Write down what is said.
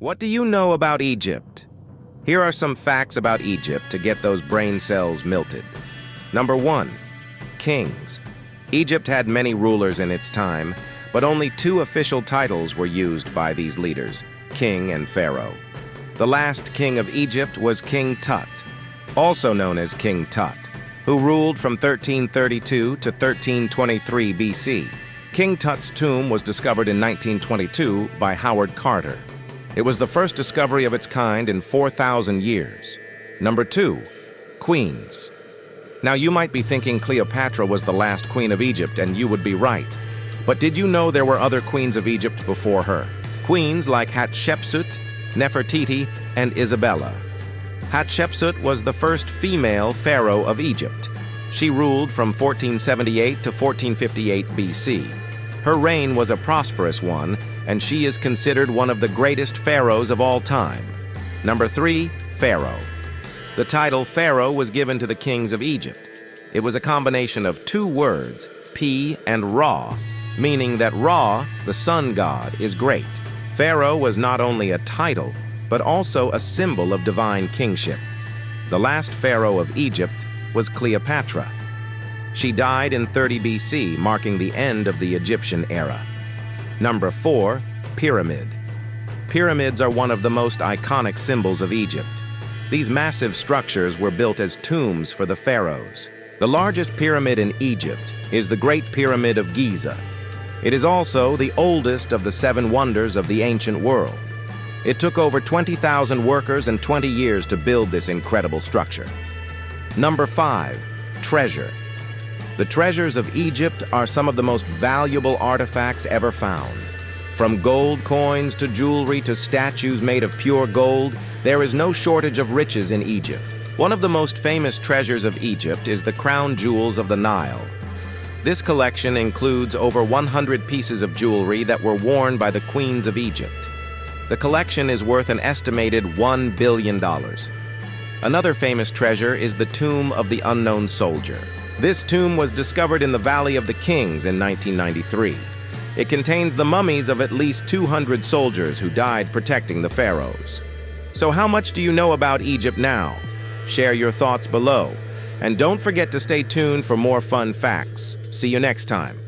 What do you know about Egypt? Here are some facts about Egypt to get those brain cells melted. Number 1. Kings. Egypt had many rulers in its time, but only 2 official titles were used by these leaders, king and pharaoh. The last king of Egypt was King Tut, also known as King Tut, who ruled from 1332 to 1323 BC. King Tut's tomb was discovered in 1922 by Howard Carter. It was the first discovery of its kind in 4,000 years. Number 2. Queens. Now you might be thinking Cleopatra was the last queen of Egypt, and you would be right. But did you know there were other queens of Egypt before her? Queens like Hatshepsut, Nefertiti, and Isabella. Hatshepsut was the first female pharaoh of Egypt. She ruled from 1478 to 1458 BC. Her reign was a prosperous one, and she is considered one of the greatest pharaohs of all time. Number 3. Pharaoh. The title pharaoh was given to the kings of Egypt. It was a combination of 2 words, Pi and Ra, meaning that Ra, the sun god, is great. Pharaoh was not only a title, but also a symbol of divine kingship. The last pharaoh of Egypt was Cleopatra. She died in 30 BC, marking the end of the Egyptian era. Number 4. Pyramid. Pyramids are one of the most iconic symbols of Egypt. These massive structures were built as tombs for the pharaohs. The largest pyramid in Egypt is the Great Pyramid of Giza. It is also the oldest of the 7 wonders of the ancient world. It took over 20,000 workers and 20 years to build this incredible structure. Number 5. Treasure. The treasures of Egypt are some of the most valuable artifacts ever found. From gold coins to jewelry to statues made of pure gold, there is no shortage of riches in Egypt. One of the most famous treasures of Egypt is the crown jewels of the Nile. This collection includes over 100 pieces of jewelry that were worn by the queens of Egypt. The collection is worth an estimated $1 billion. Another famous treasure is the Tomb of the Unknown Soldier. This tomb was discovered in the Valley of the Kings in 1993. It contains the mummies of at least 200 soldiers who died protecting the pharaohs. So how much do you know about Egypt now? Share your thoughts below. And don't forget to stay tuned for more fun facts. See you next time.